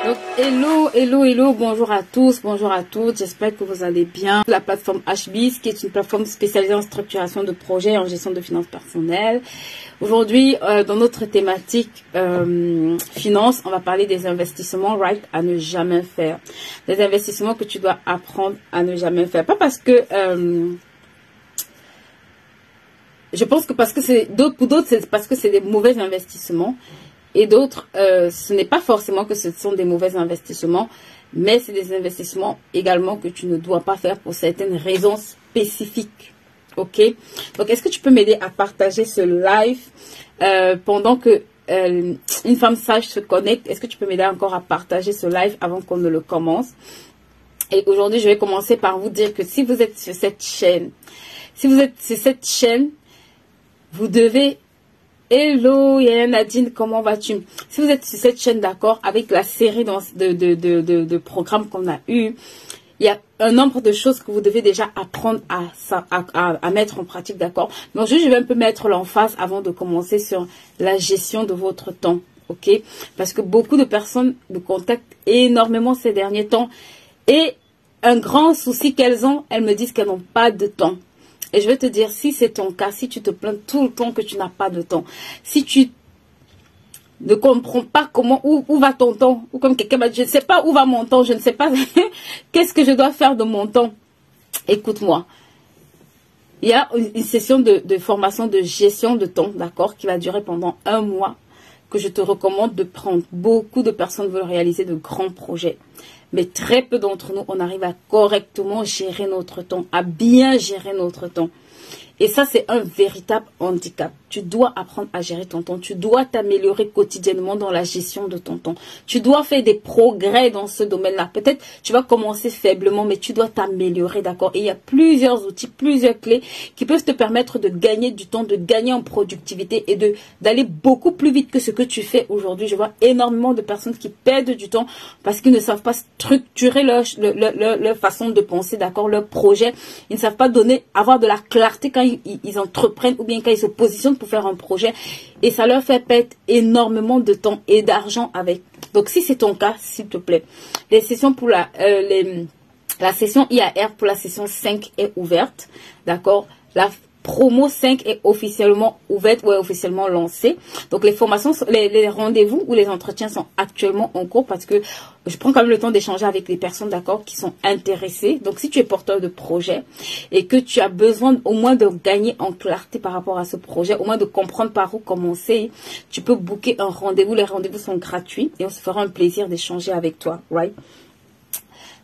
Donc, hello, bonjour à tous, bonjour à toutes, j'espère que vous allez bien. La plateforme HBIS, qui est une plateforme spécialisée en structuration de projets et en gestion de finances personnelles. Aujourd'hui, dans notre thématique finance, on va parler des investissements à ne jamais faire. Des investissements que tu dois apprendre à ne jamais faire. Pas parce que... je pense que pour d'autres, c'est parce que c'est des mauvais investissements. Et d'autres, ce n'est pas forcément que ce sont des mauvais investissements, mais c'est des investissements également que tu ne dois pas faire pour certaines raisons spécifiques. Ok? Donc, est-ce que tu peux m'aider à partager ce live pendant que une femme sage se connecte? Est-ce que tu peux m'aider encore à partager ce live avant qu'on ne le commence? Et aujourd'hui, je vais commencer par vous dire que si vous êtes sur cette chaîne, vous devez... Hello, Nadine, comment vas-tu? Si vous êtes sur cette chaîne, d'accord, avec la série de programmes qu'on a eu, il y a un nombre de choses que vous devez déjà apprendre à mettre en pratique, d'accord? Donc, je vais un peu mettre l'emphase avant de commencer sur la gestion de votre temps, ok? Parce que beaucoup de personnes me contactent énormément ces derniers temps et un grand souci qu'elles ont, elles me disent qu'elles n'ont pas de temps. Et je vais te dire, si c'est ton cas, si tu te plains tout le temps que tu n'as pas de temps, si tu ne comprends pas comment, où va ton temps, ou comme quelqu'un m'a dit, je ne sais pas où va mon temps, je ne sais pas qu'est-ce que je dois faire de mon temps. Écoute-moi, il y a une session de formation de gestion de temps, d'accord, qui va durer pendant 1 mois, que je te recommande de prendre. Beaucoup de personnes veulent réaliser de grands projets. Mais très peu d'entre nous, on arrive à correctement gérer notre temps, à bien gérer notre temps. Et ça, c'est un véritable handicap. Tu dois apprendre à gérer ton temps. Tu dois t'améliorer quotidiennement dans la gestion de ton temps. Tu dois faire des progrès dans ce domaine-là. Peut-être tu vas commencer faiblement, mais tu dois t'améliorer, d'accord? Et il y a plusieurs outils, plusieurs clés qui peuvent te permettre de gagner du temps, de gagner en productivité et d'aller beaucoup plus vite que ce que tu fais aujourd'hui. Je vois énormément de personnes qui perdent du temps parce qu'ils ne savent pas structurer leur façon de penser, d'accord? Leur projet. Ils ne savent pas avoir de la clarté quand ils entreprennent ou bien quand ils se positionnent pour faire un projet et ça leur fait perdre énormément de temps et d'argent avec. Donc si c'est ton cas, s'il te plaît, les sessions pour la session IAR pour la session 5 est ouverte, d'accord? La promo 5 est officiellement ouverte ou est officiellement lancée. Donc les formations, les rendez-vous ou les entretiens sont actuellement en cours parce que je prends quand même le temps d'échanger avec les personnes, d'accord, qui sont intéressées. Donc si tu es porteur de projet et que tu as besoin au moins de gagner en clarté par rapport à ce projet, au moins de comprendre par où commencer, tu peux booker un rendez-vous. Les rendez-vous sont gratuits et on se fera un plaisir d'échanger avec toi, right?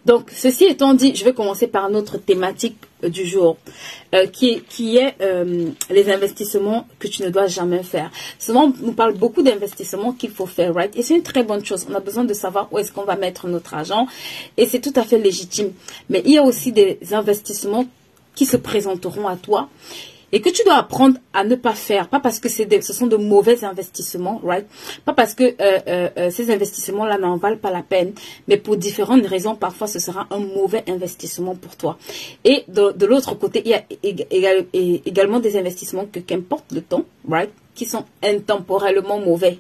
Donc, ceci étant dit, je vais commencer par notre thématique du jour, qui est les investissements que tu ne dois jamais faire. Souvent, on nous parle beaucoup d'investissements qu'il faut faire, right? Et c'est une très bonne chose. On a besoin de savoir où est-ce qu'on va mettre notre argent et c'est tout à fait légitime. Mais il y a aussi des investissements qui se présenteront à toi et que tu dois apprendre à ne pas faire. Pas parce que ce sont de mauvais investissements, right? Pas parce que ces investissements-là n'en valent pas la peine, mais pour différentes raisons, parfois ce sera un mauvais investissement pour toi. Et de l'autre côté, il y a également des investissements qu'importe le temps, right? Qui sont intemporellement mauvais.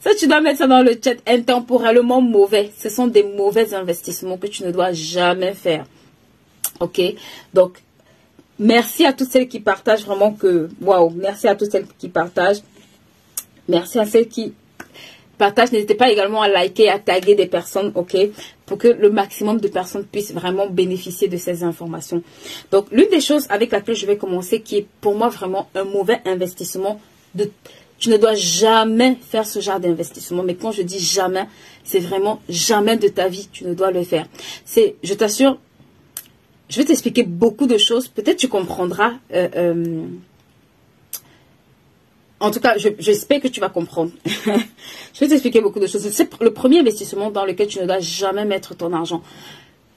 Ça, tu dois mettre ça dans le chat, intemporellement mauvais. Ce sont des mauvais investissements que tu ne dois jamais faire. Ok? Donc, merci à toutes celles qui partagent vraiment que... Waouh, merci à toutes celles qui partagent. Merci à celles qui partagent. N'hésitez pas également à liker, à taguer des personnes, ok, pour que le maximum de personnes puissent vraiment bénéficier de ces informations. Donc, l'une des choses avec laquelle je vais commencer, qui est pour moi vraiment un mauvais investissement, tu ne dois jamais faire ce genre d'investissement. Mais quand je dis jamais, c'est vraiment jamais de ta vie, tu ne dois le faire. C'est, je t'assure, je vais t'expliquer beaucoup de choses. Peut-être tu comprendras. En tout cas, j'espère que tu vas comprendre. Je vais t'expliquer beaucoup de choses. C'est le premier investissement dans lequel tu ne dois jamais mettre ton argent.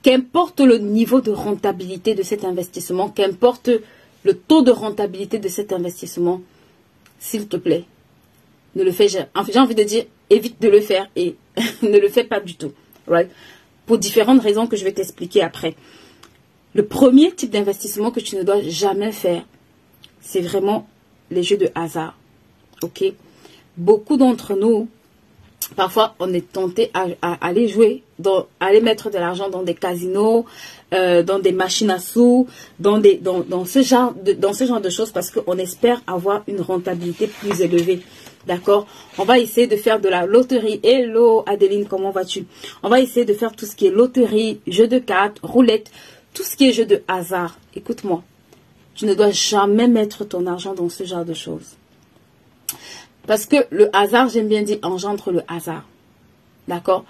Qu'importe le niveau de rentabilité de cet investissement, qu'importe le taux de rentabilité de cet investissement, s'il te plaît, ne le fais jamais. J'ai envie de dire, évite de le faire et ne le fais pas du tout. Right? Pour différentes raisons que je vais t'expliquer après. Le premier type d'investissement que tu ne dois jamais faire, c'est vraiment les jeux de hasard. Ok? Beaucoup d'entre nous parfois on est tenté à aller jouer, à aller mettre de l'argent dans des casinos, dans des machines à sous, dans ce genre de choses, parce qu'on espère avoir une rentabilité plus élevée. D'accord? On va essayer de faire de la loterie. Hello Adeline, comment vas-tu? On va essayer de faire tout ce qui est loterie, jeu de cartes, roulette, tout ce qui est jeu de hasard. Écoute-moi, tu ne dois jamais mettre ton argent dans ce genre de choses. Parce que le hasard, j'aime bien dire, engendre le hasard. D'accord?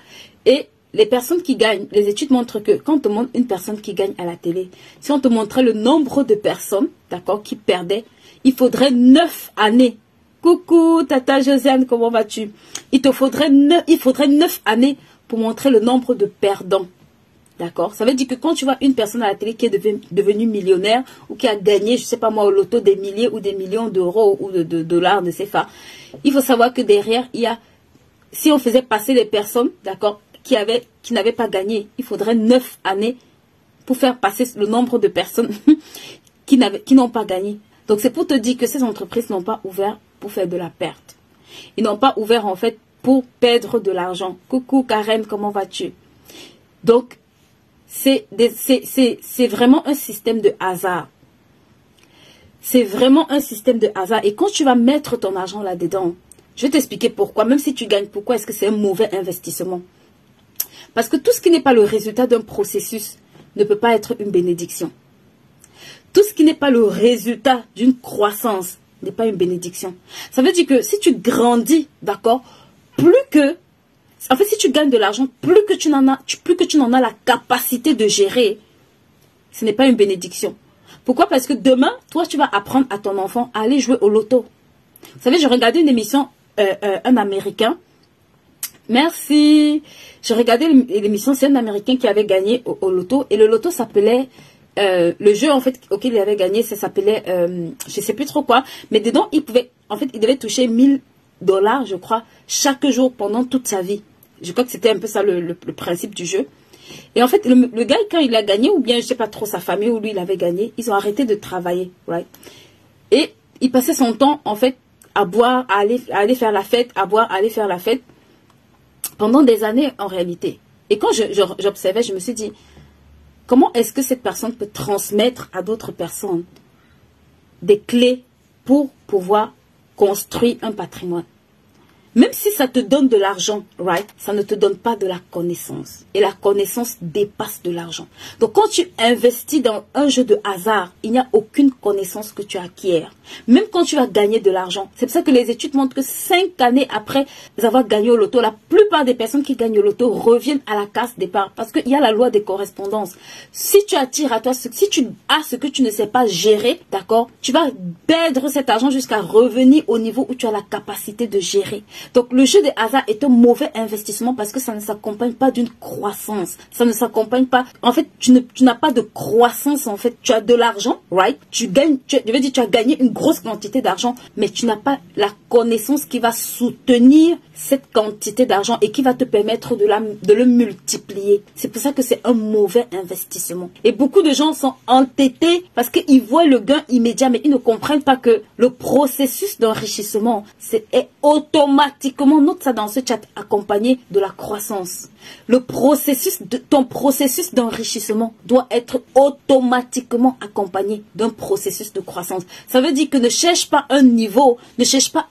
Et les personnes qui gagnent, les études montrent que quand on te montre une personne qui gagne à la télé, si on te montrait le nombre de personnes, d'accord, qui perdaient, il faudrait 9 années. Coucou, Tata Josiane, comment vas-tu? Il faudrait 9 années pour montrer le nombre de perdants. D'accord? Ça veut dire que quand tu vois une personne à la télé qui est devenue millionnaire ou qui a gagné, je ne sais pas moi, au loto des milliers ou des millions d'euros ou de dollars, de CFA, il faut savoir que derrière, il y a, si on faisait passer les personnes, d'accord, qui n'avaient pas gagné, il faudrait 9 années pour faire passer le nombre de personnes qui n'ont pas gagné. Donc c'est pour te dire que ces entreprises n'ont pas ouvert pour faire de la perte. Ils n'ont pas ouvert en fait pour perdre de l'argent. Coucou Karen, comment vas-tu? Donc c'est vraiment un système de hasard. C'est vraiment un système de hasard. Et quand tu vas mettre ton argent là-dedans, je vais t'expliquer pourquoi. Même si tu gagnes, pourquoi est-ce que c'est un mauvais investissement? Parce que tout ce qui n'est pas le résultat d'un processus ne peut pas être une bénédiction. Tout ce qui n'est pas le résultat d'une croissance n'est pas une bénédiction. Ça veut dire que si tu grandis, d'accord, en fait, si tu gagnes de l'argent, plus que tu n'en as la capacité de gérer, ce n'est pas une bénédiction. Pourquoi? Parce que demain, toi, tu vas apprendre à ton enfant à aller jouer au loto. Vous savez, je regardais une émission, un Américain. Merci. Je regardais l'émission, c'est un Américain qui avait gagné au loto. Et le loto s'appelait... le jeu en fait auquel il avait gagné, ça s'appelait je sais plus trop quoi, mais dedans il devait toucher 1000 $, je crois, chaque jour pendant toute sa vie. Je crois que c'était un peu ça le principe du jeu. Et en fait le gars, quand il a gagné, ou bien je sais pas trop, sa famille ou lui il avait gagné, ils ont arrêté de travailler, right? Et il passait son temps en fait à boire, à aller faire la fête, à boire, à aller faire la fête pendant des années en réalité. Et quand j'observais, je me suis dit, comment est-ce que cette personne peut transmettre à d'autres personnes des clés pour pouvoir construire un patrimoine? Même si ça te donne de l'argent, right, ça ne te donne pas de la connaissance. Et la connaissance dépasse de l'argent. Donc quand tu investis dans un jeu de hasard, il n'y a aucune connaissance que tu acquiers. Même quand tu vas gagner de l'argent. C'est pour ça que les études montrent que 5 années après avoir gagné au loto, la plupart des personnes qui gagnent au loto reviennent à la case départ. Parce qu'il y a la loi des correspondances. Si tu attires à toi, si tu as ce que tu ne sais pas gérer, d'accord, tu vas perdre cet argent jusqu'à revenir au niveau où tu as la capacité de gérer. Donc le jeu de hasard est un mauvais investissement parce que ça ne s'accompagne pas d'une croissance. Ça ne s'accompagne pas... En fait, tu n'as pas de croissance en fait. Tu as de l'argent, right? Tu as gagné une grosse quantité d'argent, mais tu n'as pas la connaissance qui va soutenir cette quantité d'argent et qui va te permettre de le multiplier. C'est pour ça que c'est un mauvais investissement. Et beaucoup de gens sont entêtés parce qu'ils voient le gain immédiat, mais ils ne comprennent pas que le processus d'enrichissement est automatiquement, note ça dans ce chat, accompagné de la croissance. Ton processus d'enrichissement doit être automatiquement accompagné d'un processus de croissance. Ça veut dire que ne cherche pas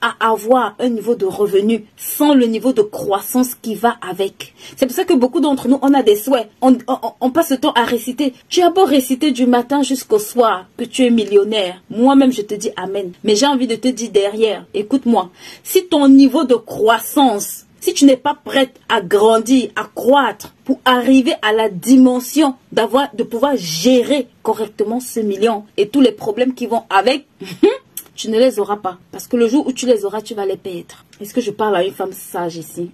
à avoir un niveau de revenu sans le niveau de croissance qui va avec. C'est pour ça que beaucoup d'entre nous, on a des souhaits. On passe le temps à réciter. Tu as beau réciter du matin jusqu'au soir que tu es millionnaire. Moi-même, je te dis amen. Mais j'ai envie de te dire derrière, écoute-moi, si ton niveau de croissance, si tu n'es pas prête à grandir, à croître, pour arriver à la dimension de pouvoir gérer correctement ce million et tous les problèmes qui vont avec, tu ne les auras pas. Parce que le jour où tu les auras, tu vas les perdre. Est-ce que je parle à une femme sage ici?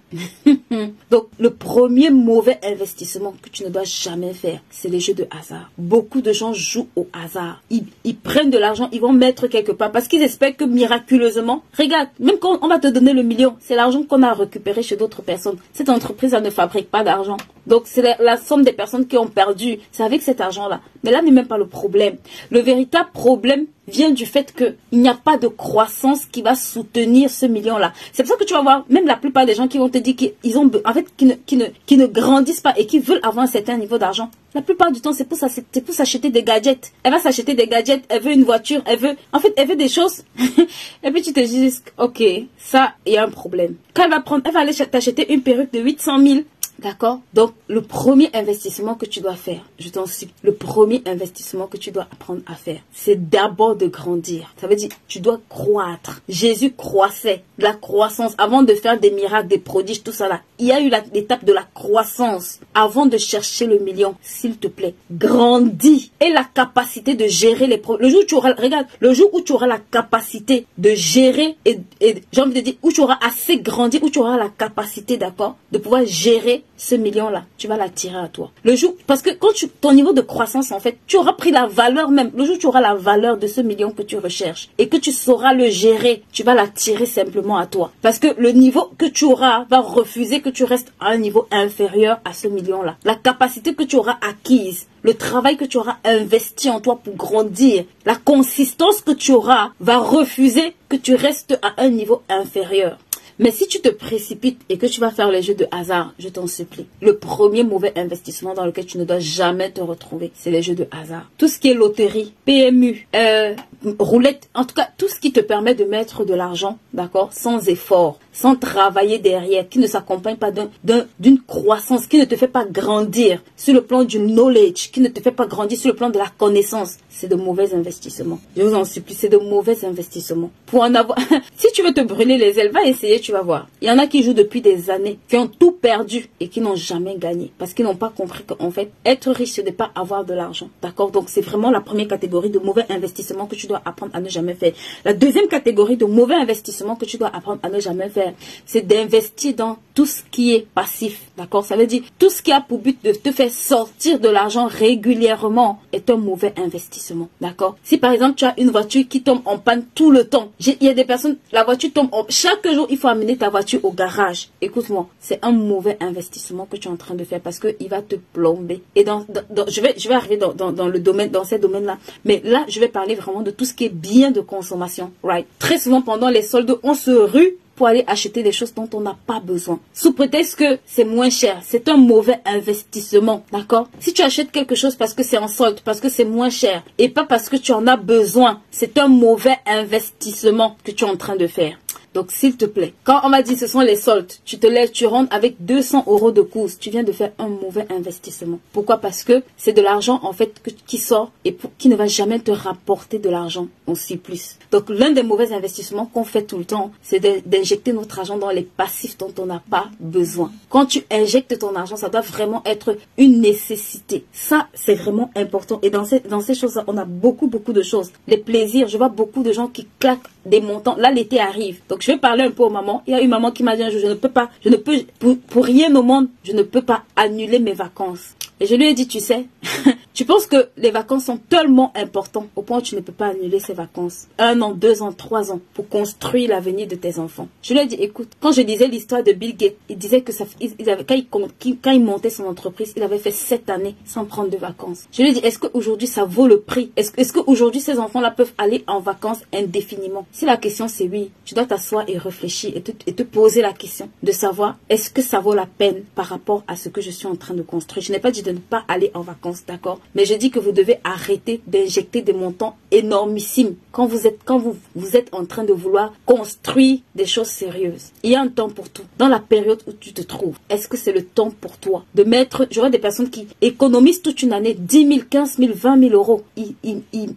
Donc, le premier mauvais investissement que tu ne dois jamais faire, c'est les jeux de hasard. Beaucoup de gens jouent au hasard. Ils prennent de l'argent, ils vont mettre quelque part parce qu'ils espèrent que miraculeusement, regarde, même quand on va te donner le million, c'est l'argent qu'on a récupéré chez d'autres personnes. Cette entreprise, elle ne fabrique pas d'argent. Donc, c'est la somme des personnes qui ont perdu. C'est avec cet argent-là. Mais là n'est même pas le problème. Le véritable problème vient du fait qu'il n'y a pas de croissance qui va soutenir ce million-là. C'est pour ça que tu vas voir, même la plupart des gens qui vont te dire qu'ils ont, en fait, qui ne grandissent pas et qui veulent avoir un certain niveau d'argent. La plupart du temps, c'est pour s'acheter des gadgets. Elle va s'acheter des gadgets, elle veut une voiture, elle veut des choses. Et puis tu te dis, ok, ça, il y a un problème. Quand elle va aller t'acheter une perruque de 800 000. D'accord? Donc, le premier investissement que tu dois faire, je t'en supplie, le premier investissement que tu dois apprendre à faire, c'est d'abord de grandir. Ça veut dire, tu dois croître. Jésus croissait, la croissance, avant de faire des miracles, des prodiges, tout ça là. Il y a eu l'étape de la croissance avant de chercher le million. S'il te plaît, grandis. Et la capacité de gérer les problèmes. Le jour où tu auras, regarde, le jour où tu auras la capacité de gérer et j'ai envie de dire, où tu auras assez grandi, où tu auras la capacité, d'accord, de pouvoir gérer ce million-là, tu vas l'attirer à toi. Le jour, parce que quand ton niveau de croissance, en fait, tu auras pris la valeur même. Le jour où tu auras la valeur de ce million que tu recherches et que tu sauras le gérer, tu vas l'attirer simplement à toi. Parce que le niveau que tu auras va refuser que tu restes à un niveau inférieur à ce million-là. La capacité que tu auras acquise, le travail que tu auras investi en toi pour grandir, la consistance que tu auras va refuser que tu restes à un niveau inférieur. Mais si tu te précipites et que tu vas faire les jeux de hasard, je t'en supplie, le premier mauvais investissement dans lequel tu ne dois jamais te retrouver, c'est les jeux de hasard. Tout ce qui est loterie, PMU, roulette, en tout cas, tout ce qui te permet de mettre de l'argent, d'accord, sans effort, sans travailler derrière, qui ne s'accompagne pas d'une croissance, qui ne te fait pas grandir sur le plan du knowledge, qui ne te fait pas grandir sur le plan de la connaissance, c'est de mauvais investissements. Je vous en supplie, c'est de mauvais investissements. Pour en avoir, si tu veux te brûler les ailes, va essayer, tu vas voir. Il y en a qui jouent depuis des années, qui ont tout perdu et qui n'ont jamais gagné. Parce qu'ils n'ont pas compris qu'en fait, être riche, ce n'est pas avoir de l'argent. D'accord? Donc, c'est vraiment la première catégorie de mauvais investissements que tu dois apprendre à ne jamais faire. La deuxième catégorie de mauvais investissements que tu dois apprendre à ne jamais faire, c'est d'investir dans tout ce qui est passif. D'accord? Ça veut dire, tout ce qui a pour but de te faire sortir de l'argent régulièrement est un mauvais investissement. D'accord? Si par exemple, tu as une voiture qui tombe en panne tout le temps, il y a des personnes, la voiture tombe chaque jour, il faut amener ta voiture au garage. Écoute-moi, c'est un mauvais investissement que tu es en train de faire parce qu'il va te plomber. Et je vais arriver dans le domaine, dans ces domaines-là. Mais là, je vais parler vraiment de tout ce qui est bien de consommation. Right? Très souvent, pendant les soldes, on se rue pour aller acheter des choses dont on n'a pas besoin. Sous prétexte que c'est moins cher. C'est un mauvais investissement. D'accord? Si tu achètes quelque chose parce que c'est en solde, parce que c'est moins cher, et pas parce que tu en as besoin, c'est un mauvais investissement que tu es en train de faire. Donc, s'il te plaît, quand on m'a dit ce sont les soldes, tu te lèves, tu rentres avec 200 € de course, tu viens de faire un mauvais investissement. Pourquoi? Parce que c'est de l'argent, en fait, qui sort et qui ne va jamais te rapporter de l'argent aussi plus. Donc, l'un des mauvais investissements qu'on fait tout le temps, c'est d'injecter notre argent dans les passifs dont on n'a pas besoin. Quand tu injectes ton argent, ça doit vraiment être une nécessité. Ça, c'est vraiment important. Et dans ces choses-là, on a beaucoup de choses. Les plaisirs, je vois beaucoup de gens qui claquent des montants. Là, l'été arrive. Donc, je vais parler un peu aux mamans. Il y a une maman qui m'a dit un jour, pour rien au monde, je ne peux pas annuler mes vacances. Et je lui ai dit, tu sais, tu penses que les vacances sont tellement importantes au point où tu ne peux pas annuler ces vacances. 1 an, 2 ans, 3 ans pour construire l'avenir de tes enfants. Je lui ai dit, écoute, quand je disais l'histoire de Bill Gates, il disait que quand il montait son entreprise, il avait fait 7 années sans prendre de vacances. Je lui ai dit, est-ce qu'aujourd'hui ça vaut le prix? Est-ce qu'aujourd'hui ces enfants-là peuvent aller en vacances indéfiniment? Si la question c'est oui, tu dois t'asseoir et réfléchir et te poser la question de savoir est-ce que ça vaut la peine par rapport à ce que je suis en train de construire. Je n'ai pas dit de ne pas aller en vacances, d'accord? Mais je dis que vous devez arrêter d'injecter des montants énormissimes quand vous êtes en train de vouloir construire des choses sérieuses. Il y a un temps pour tout. Dans la période où tu te trouves, est-ce que c'est le temps pour toi de mettre... J'aurais des personnes qui économisent toute une année 10 000, 15 000, 20 000 €.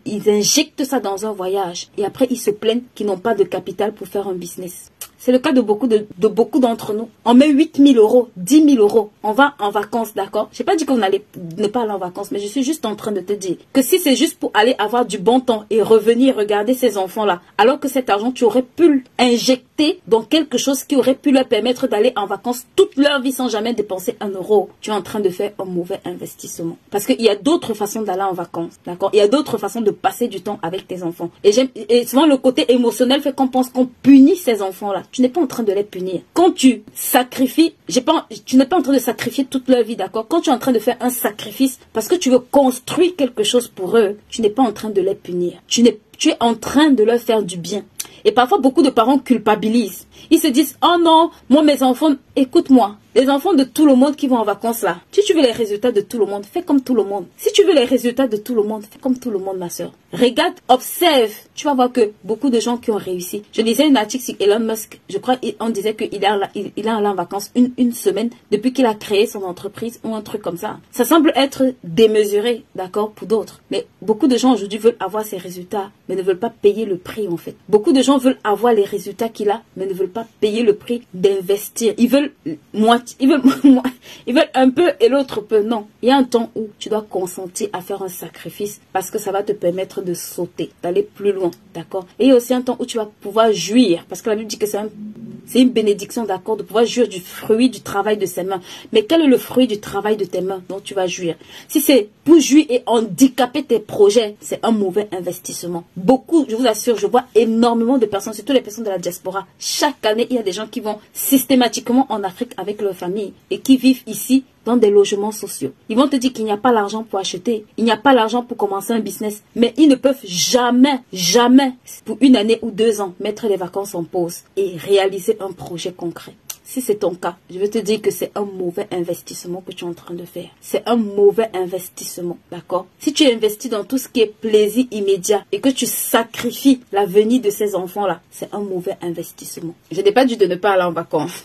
Ils injectent ça dans un voyage et après ils se plaignent qu'ils n'ont pas de capital pour faire un business. C'est le cas de beaucoup d'entre nous. On met 8 000 €, 10 000 €. On va en vacances, d'accord? J'ai pas dit qu'on allait ne pas aller en vacances, mais je suis juste en train de te dire que si c'est juste pour aller avoir du bon temps et revenir regarder ces enfants-là, alors que cet argent, tu aurais pu l'injecter dans quelque chose qui aurait pu leur permettre d'aller en vacances toute leur vie sans jamais dépenser 1 €. Tu es en train de faire un mauvais investissement. Parce qu'il y a d'autres façons d'aller en vacances, d'accord? Il y a d'autres façons de passer du temps avec tes enfants. Et souvent, le côté émotionnel fait qu'on pense qu'on punit ces enfants-là. Tu n'es pas en train de les punir. Quand tu sacrifies, tu n'es pas en train de sacrifier toute leur vie, d'accord? Quand tu es en train de faire un sacrifice parce que tu veux construire quelque chose pour eux, tu n'es pas en train de les punir. Tu es en train de leur faire du bien. Et parfois, beaucoup de parents culpabilisent. Ils se disent, oh non, moi, mes enfants, écoute-moi. Les enfants de tout le monde qui vont en vacances là, si tu veux les résultats de tout le monde, fais comme tout le monde. Si tu veux les résultats de tout le monde, fais comme tout le monde, ma soeur. Regarde, observe. Tu vas voir que beaucoup de gens qui ont réussi. Je lisais une article sur Elon Musk. Je crois qu'on disait qu'il est allé en vacances une semaine depuis qu'il a créé son entreprise ou un truc comme ça. Ça semble être démesuré, d'accord, pour d'autres. Mais beaucoup de gens aujourd'hui veulent avoir ces résultats, mais ne veulent pas payer le prix en fait. Beaucoup de gens veulent avoir les résultats qu'il a, mais ne veulent pas payer le prix d'investir. Ils veulent ils veulent un peu et l'autre peu. Non, il y a un temps où tu dois consentir à faire un sacrifice parce que ça va te permettre de sauter, d'aller plus loin, d'accord. Et il y a aussi un temps où tu vas pouvoir jouir, parce que la Bible dit que c'est une bénédiction, d'accord, de pouvoir jouir du fruit du travail de ses mains. Mais quel est le fruit du travail de tes mains dont tu vas jouir? Si c'est pour jouir et handicaper tes projets, c'est un mauvais investissement. Beaucoup, je vous assure, je vois énormément de personnes, surtout les personnes de la diaspora. Chaque année, il y a des gens qui vont systématiquement en Afrique avec leur famille et qui vivent ici dans des logements sociaux. Ils vont te dire qu'il n'y a pas l'argent pour acheter, il n'y a pas l'argent pour commencer un business, mais ils ne peuvent jamais, pour une année ou 2 ans, mettre les vacances en pause et réaliser un projet concret. Si c'est ton cas, je veux te dire que c'est un mauvais investissement que tu es en train de faire. C'est un mauvais investissement, d'accord? Si tu investis dans tout ce qui est plaisir immédiat et que tu sacrifies l'avenir de ces enfants-là, c'est un mauvais investissement. Je n'ai pas dit de ne pas aller en vacances.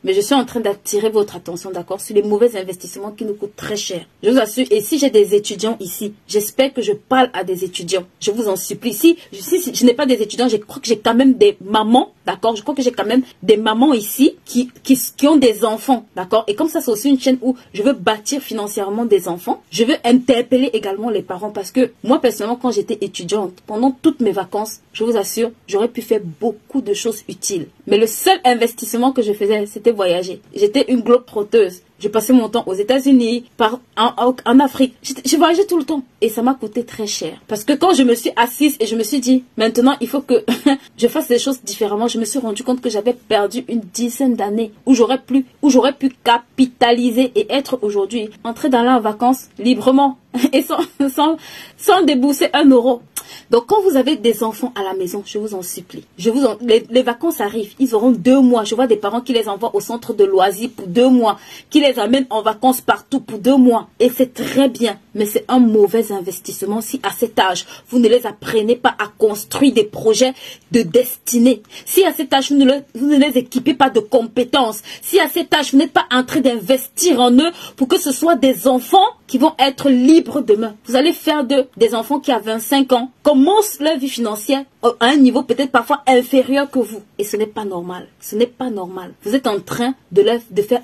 Mais je suis en train d'attirer votre attention, d'accord, sur les mauvais investissements qui nous coûtent très cher. Je vous assure, et si j'ai des étudiants ici, j'espère que je parle à des étudiants. Je vous en supplie. Si je n'ai pas des étudiants, je crois que j'ai quand même des mamans, d'accord. Je crois que j'ai quand même des mamans ici qui ont des enfants, d'accord. Et comme ça, c'est aussi une chaîne où je veux bâtir financièrement des enfants. Je veux interpeller également les parents parce que moi, personnellement, quand j'étais étudiante, pendant toutes mes vacances, je vous assure, j'aurais pu faire beaucoup de choses utiles. Mais le seul investissement que je faisais, c'était voyager. J'étais une globe-trotteuse. Je passais mon temps aux États-Unis, en Afrique. Je voyageais tout le temps. Et ça m'a coûté très cher. Parce que quand je me suis assise et je me suis dit, maintenant, il faut que je fasse des choses différemment, je me suis rendu compte que j'avais perdu une dizaine d'années où j'aurais pu capitaliser et être aujourd'hui, entrer dans en vacances librement et sans débourser 1 euro. Donc, quand vous avez des enfants à la maison, je vous en supplie. Les vacances arrivent, ils auront 2 mois. Je vois des parents qui les envoient au centre de loisirs pour 2 mois, qui les amènent en vacances partout pour 2 mois. Et c'est très bien, mais c'est un mauvais investissement si à cet âge, vous ne les apprenez pas à construire des projets de destinée. Si à cet âge, vous ne les équipez pas de compétences. Si à cet âge, vous n'êtes pas en train d'investir en eux pour que ce soit des enfants qui vont être libres demain. Vous allez faire des enfants qui à 25 ans commencent leur vie financière à un niveau peut-être parfois inférieur que vous. Et ce n'est pas normal. Ce n'est pas normal. Vous êtes en train de faire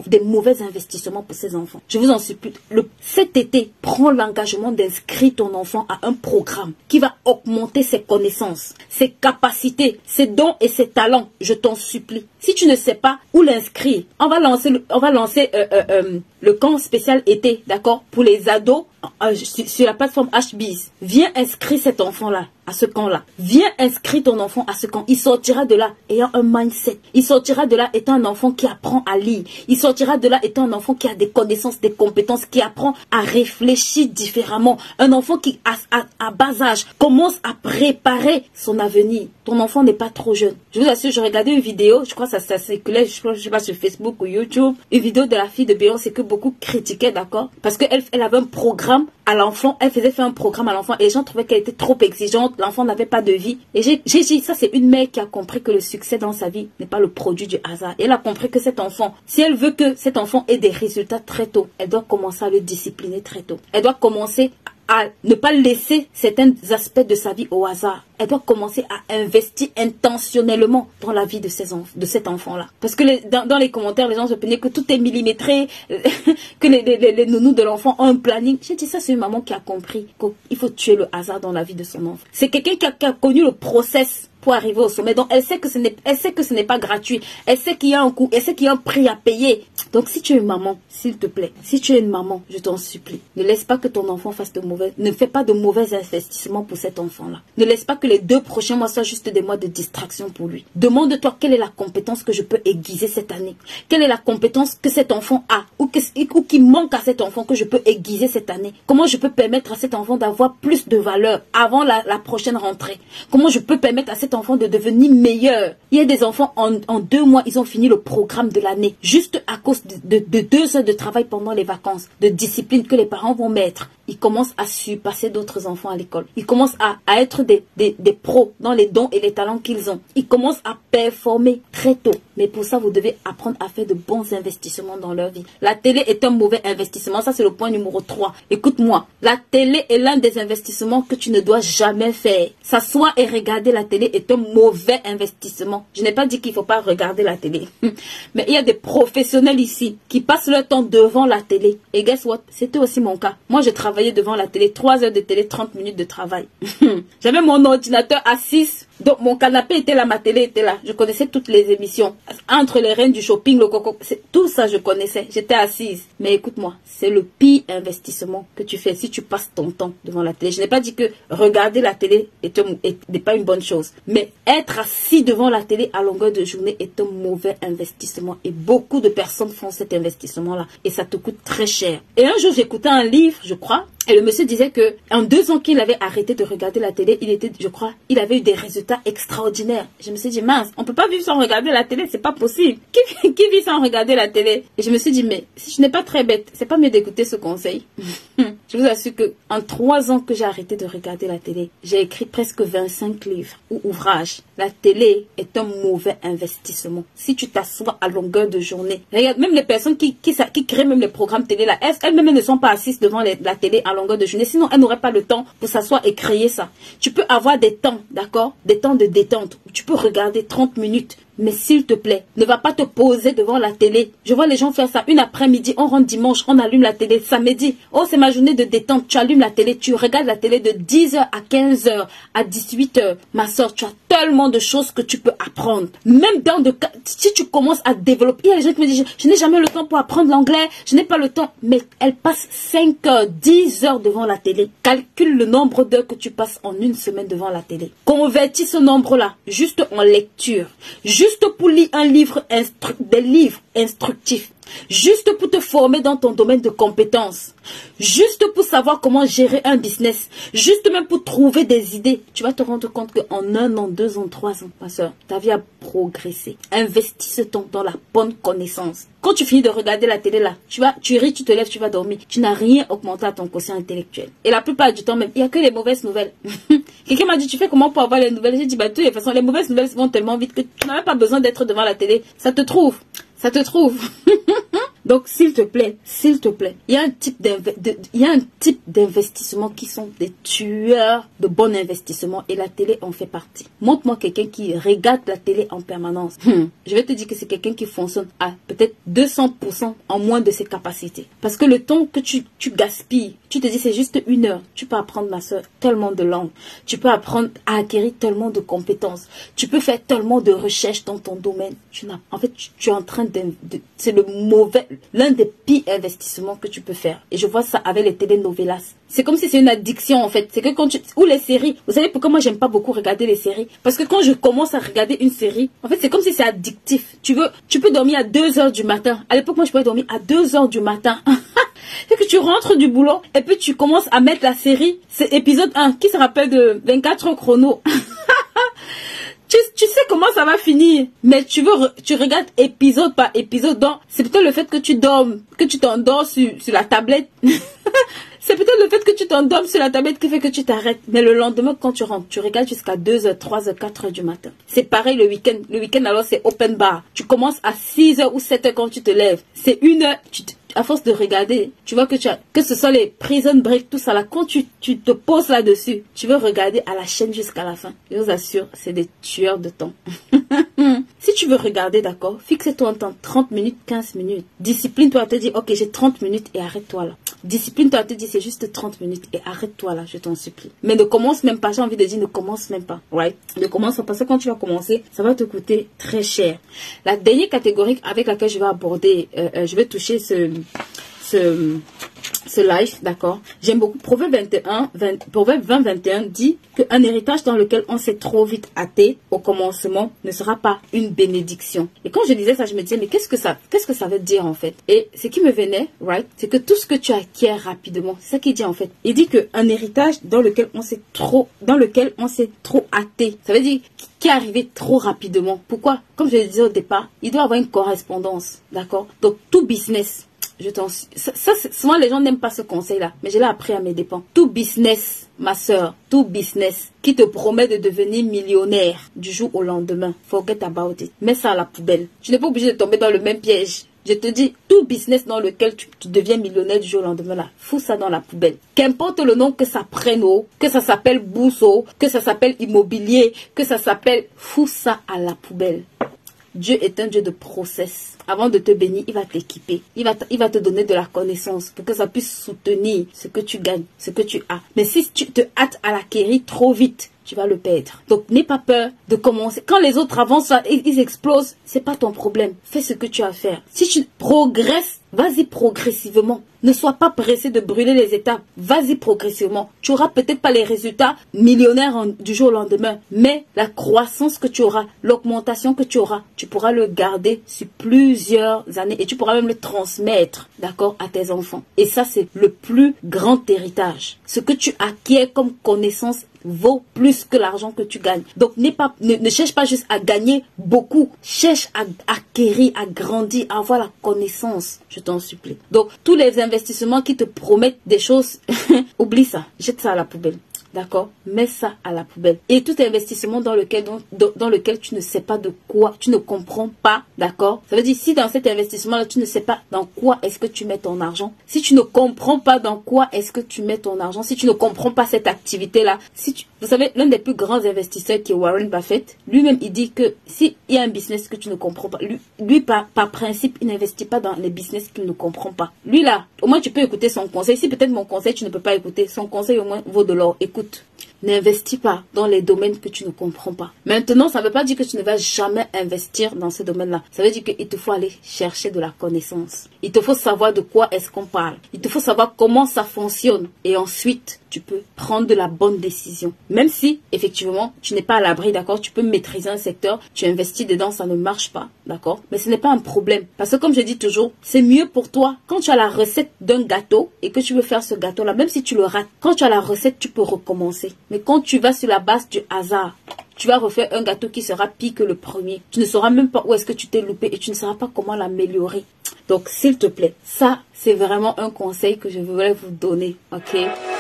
des mauvais investissements pour ces enfants. Je vous en supplie. Cet été, prends l'engagement d'inscrire ton enfant à un programme qui va augmenter ses connaissances, ses capacités, ses dons et ses talents. Je t'en supplie. Si tu ne sais pas où l'inscrire, on va lancer le camp spécial été, d'accord, pour les ados sur la plateforme HBiz. Viens inscrire cet enfant-là à ce camp-là. Viens inscrire ton enfant à ce camp. Il sortira de là ayant un mindset. Il sortira de là étant un enfant qui apprend à lire. Il sortira de là étant un enfant qui a des connaissances, des compétences, qui apprend à réfléchir différemment. Un enfant qui, à bas âge, commence à préparer son avenir. Ton enfant n'est pas trop jeune. Je vous assure, j'ai regardé une vidéo, je crois que ça circulait, je sais pas, sur Facebook ou YouTube, une vidéo de la fille de Beyoncé que beaucoup critiquaient, d'accord? Parce qu'elle avait un programme à l'enfant, elle faisait faire un programme à l'enfant et les gens trouvaient qu'elle était trop exigeante, l'enfant n'avait pas de vie. Et j'ai dit, ça c'est une mère qui a compris que le succès dans sa vie n'est pas le produit du hasard. Et elle a compris que cet enfant, si elle veut que cet enfant ait des résultats très tôt, elle doit commencer à le discipliner très tôt. Elle doit commencer à ne pas laisser certains aspects de sa vie au hasard. Elle doit commencer à investir intentionnellement dans la vie de cet enfant-là. Parce que dans les commentaires, les gens se plaignaient que tout est millimétré, que les nounous de l'enfant ont un planning. J'ai dit ça, c'est une maman qui a compris qu'il faut tuer le hasard dans la vie de son enfant. C'est quelqu'un qui a connu le process pour arriver au sommet. Donc, elle sait que ce n'est pas gratuit. Elle sait qu'il y a un coût. Elle sait qu'il y a un prix à payer. Donc, si tu es une maman, s'il te plaît, si tu es une maman, je t'en supplie, ne laisse pas que ton enfant ne fais pas de mauvais investissements pour cet enfant-là. Ne laisse pas que les 2 prochains mois soient juste des mois de distraction pour lui. Demande-toi quelle est la compétence que je peux aiguiser cette année. Quelle est la compétence que cet enfant a ou qui manque à cet enfant que je peux aiguiser cette année. Comment je peux permettre à cet enfant d'avoir plus de valeur avant la prochaine rentrée. Comment je peux permettre à cet cet enfant de devenir meilleur. Il y a des enfants, en 2 mois, ils ont fini le programme de l'année. Juste à cause de 2 heures de travail pendant les vacances, de discipline que les parents vont mettre. Ils commencent à surpasser d'autres enfants à l'école. Ils commencent à être des pros dans les dons et les talents qu'ils ont. Ils commencent à performer très tôt. Mais pour ça, vous devez apprendre à faire de bons investissements dans leur vie. La télé est un mauvais investissement. Ça, c'est le point numéro 3. Écoute-moi. La télé est l'un des investissements que tu ne dois jamais faire. S'asseoir et regarder la télé est un mauvais investissement. Je n'ai pas dit qu'il ne faut pas regarder la télé. Mais il y a des professionnels ici qui passent leur temps devant la télé. Et guess what? C'était aussi mon cas. Moi, je travaillais devant la télé. 3 heures de télé, 30 minutes de travail. J'avais mon ordinateur à 6. Donc, mon canapé était là, ma télé était là. Je connaissais toutes les émissions. Entre les reines du shopping, le coco, tout ça, je connaissais. J'étais assise. Mais écoute-moi, c'est le pire investissement que tu fais si tu passes ton temps devant la télé. Je n'ai pas dit que regarder la télé n'est pas une bonne chose. Mais être assis devant la télé à longueur de journée est un mauvais investissement. Et beaucoup de personnes font cet investissement-là. Et ça te coûte très cher. Et un jour, j'écoutais un livre, je crois. Et le monsieur disait que en 2 ans qu'il avait arrêté de regarder la télé, il avait eu des résultats extraordinaires. Je me suis dit, mince, on peut pas vivre sans regarder la télé, c'est pas possible. Qui vit sans regarder la télé? Et je me suis dit, mais si je n'ai pas très bête, c'est pas mieux d'écouter ce conseil. Je vous assure que en 3 ans que j'ai arrêté de regarder la télé, j'ai écrit presque 25 livres ou ouvrages. La télé est un mauvais investissement. Si tu t'assois à longueur de journée, regarde, même les personnes qui créent même les programmes télé là, elles-mêmes ne sont pas assises devant la télé à longueur de journée. Sinon, elles n'auraient pas le temps pour s'asseoir et créer ça. Tu peux avoir des temps, d'accord? Des temps de détente où tu peux regarder 30 minutes. Mais s'il te plaît, ne va pas te poser devant la télé. Je vois les gens faire ça une après-midi, on rentre dimanche, on allume la télé. Samedi, oh c'est ma journée de détente, tu allumes la télé, tu regardes la télé de 10h à 15h, à 18h. Ma soeur, tu as tellement de choses que tu peux apprendre. Même si tu commences à développer, il y a des gens qui me disent, je n'ai jamais le temps pour apprendre l'anglais, je n'ai pas le temps. Mais elles passent 5 heures, 10 heures devant la télé. Calcule le nombre d'heures que tu passes en une semaine devant la télé. Convertis ce nombre-là, juste en lecture. Juste pour lire des livres instructifs. Juste pour te former dans ton domaine de compétences. Juste pour savoir comment gérer un business. Juste même pour trouver des idées. Tu vas te rendre compte qu'en 1 an, 2 ans, 3 ans, ma soeur, ta vie a progressé. Investis ce temps dans la bonne connaissance. Quand tu finis de regarder la télé là, tu ris, tu te lèves, tu vas dormir. Tu n'as rien augmenté à ton quotient intellectuel. Et la plupart du temps même, il n'y a que les mauvaises nouvelles. Quelqu'un m'a dit, tu fais comment pour avoir les nouvelles? J'ai dit, bah de toute façon, les mauvaises nouvelles vont tellement vite que tu n'as même pas besoin d'être devant la télé. Ça te trouve. Ça te trouve. Donc, s'il te plaît, il y a un type d'investissement qui sont des tueurs de bon investissement et la télé en fait partie. Montre-moi quelqu'un qui regarde la télé en permanence. Je vais te dire que c'est quelqu'un qui fonctionne à peut-être 200% en moins de ses capacités. Parce que le temps que tu gaspilles, tu te dis c'est juste 1 heure. Tu peux apprendre, ma soeur, tellement de langues. Tu peux apprendre à acquérir tellement de compétences. Tu peux faire tellement de recherches dans ton domaine. En fait, tu es en train c'est l'un des pires investissements que tu peux faire. Et je vois ça avec les telenovelas. C'est comme si c'est une addiction en fait. C'est que ou les séries. Vous savez pourquoi moi j'aime pas beaucoup regarder les séries? Parce que quand je commence à regarder une série, en fait c'est comme si c'est addictif. Tu peux dormir à 2 heures du matin. À l'époque moi je pouvais dormir à 2 heures du matin. C'est que tu rentres du boulot et puis tu commences à mettre la série. C'est épisode 1. Qui se rappelle de 24 heures chrono? Tu sais comment ça va finir, mais tu regardes épisode par épisode. Donc, c'est peut-être le fait que tu dormes, que tu t'endors sur la tablette. C'est peut-être le fait que tu t'endormes sur la tablette qui fait que tu t'arrêtes. Mais le lendemain, quand tu rentres, tu regardes jusqu'à 2h, 3h, 4h du matin. C'est pareil le week-end. Le week-end, alors, c'est open bar. Tu commences à 6h ou 7h quand tu te lèves. C'est 1 heure. À force de regarder, tu vois que ce soit les prison break, tout ça là, quand tu te poses là-dessus, tu veux regarder à la chaîne jusqu'à la fin. Je vous assure, c'est des tueurs de temps. Si tu veux regarder, d'accord, fixe-toi un temps, 30 minutes, 15 minutes. Discipline-toi à te dire, ok, j'ai 30 minutes et arrête-toi là. Discipline-toi à te dire, c'est juste 30 minutes et arrête-toi là, je t'en supplie. Mais ne commence même pas, j'ai envie de dire, ne commence même pas, right? Ne commence pas, parce que quand tu vas commencer, ça va te coûter très cher. La dernière catégorie avec laquelle je vais aborder, je vais toucher ce live, d'accord? J'aime beaucoup. Proverbe 20-21 dit qu'un héritage dans lequel on s'est trop vite hâté au commencement ne sera pas une bénédiction. Et quand je disais ça, je me disais, mais qu'est-ce que ça veut dire en fait? Et ce qui me venait, right, c'est que tout ce que tu acquiers rapidement, c'est ça qu'il dit en fait. Il dit qu'un héritage dans lequel on s'est trop hâté, ça veut dire qui est arrivé trop rapidement. Pourquoi? Comme je le disais au départ, il doit avoir une correspondance, d'accord? Donc tout business, souvent les gens n'aiment pas ce conseil-là, mais je l'ai appris à mes dépens. Tout business, ma soeur, tout business qui te promet de devenir millionnaire du jour au lendemain, forget about it. Mets ça à la poubelle. Tu n'es pas obligé de tomber dans le même piège. Je te dis, tout business dans lequel tu deviens millionnaire du jour au lendemain, là, fous ça dans la poubelle. Qu'importe le nom que ça prenne, que ça s'appelle bourse, que ça s'appelle immobilier, que ça s'appelle, fous ça à la poubelle. Dieu est un Dieu de process. Avant de te bénir, il va t'équiper. Il va te donner de la connaissance pour que ça puisse soutenir ce que tu gagnes, ce que tu as. Mais si tu te hâtes à l'acquérir trop vite, tu vas le perdre. Donc, n'aie pas peur de commencer. Quand les autres avancent, ils explosent, c'est pas ton problème. Fais ce que tu as à faire. Si tu progresses, vas-y progressivement. Ne sois pas pressé de brûler les étapes. Vas-y progressivement. Tu auras peut-être pas les résultats millionnaires du jour au lendemain, mais la croissance que tu auras, l'augmentation que tu auras, tu pourras le garder sur plusieurs années et tu pourras même le transmettre, d'accord, à tes enfants. Et ça, c'est le plus grand héritage. Ce que tu acquiers comme connaissance vaut plus que l'argent que tu gagnes. Donc, ne cherche pas juste à gagner beaucoup. Cherche à acquérir, à grandir, à avoir la connaissance. Je t'en supplie. Donc, tous les investissements qui te promettent des choses, oublie ça. Jette ça à la poubelle. D'accord? Mets ça à la poubelle. Et tout investissement dans lequel tu ne sais pas de quoi, tu ne comprends pas, d'accord? Ça veut dire, si dans cet investissement-là, tu ne sais pas dans quoi est-ce que tu mets ton argent, si tu ne comprends pas dans quoi est-ce que tu mets ton argent, si tu ne comprends pas cette activité-là, vous savez, l'un des plus grands investisseurs qui est Warren Buffett, lui-même, il dit que s'il y a un business que tu ne comprends pas, lui par principe, il n'investit pas dans les business qu'il ne comprend pas. Lui, là, au moins, tu peux écouter son conseil. Si peut-être mon conseil, tu ne peux pas écouter, son conseil, au moins, vaut de l'or. Écoute. N'investis pas dans les domaines que tu ne comprends pas. Maintenant, ça ne veut pas dire que tu ne vas jamais investir dans ces domaines-là. Ça veut dire qu'il te faut aller chercher de la connaissance. Il te faut savoir de quoi est-ce qu'on parle. Il te faut savoir comment ça fonctionne. Et ensuite, tu peux prendre de la bonne décision. Même si, effectivement, tu n'es pas à l'abri, d'accord? Tu peux maîtriser un secteur, tu investis dedans, ça ne marche pas, d'accord? Mais ce n'est pas un problème. Parce que comme je dis toujours, c'est mieux pour toi quand tu as la recette d'un gâteau et que tu veux faire ce gâteau-là, même si tu le rates, quand tu as la recette, tu peux recommencer. Mais quand tu vas sur la base du hasard, tu vas refaire un gâteau qui sera pire que le premier. Tu ne sauras même pas où est-ce que tu t'es loupé et tu ne sauras pas comment l'améliorer. Donc, s'il te plaît, ça, c'est vraiment un conseil que je voulais vous donner, ok?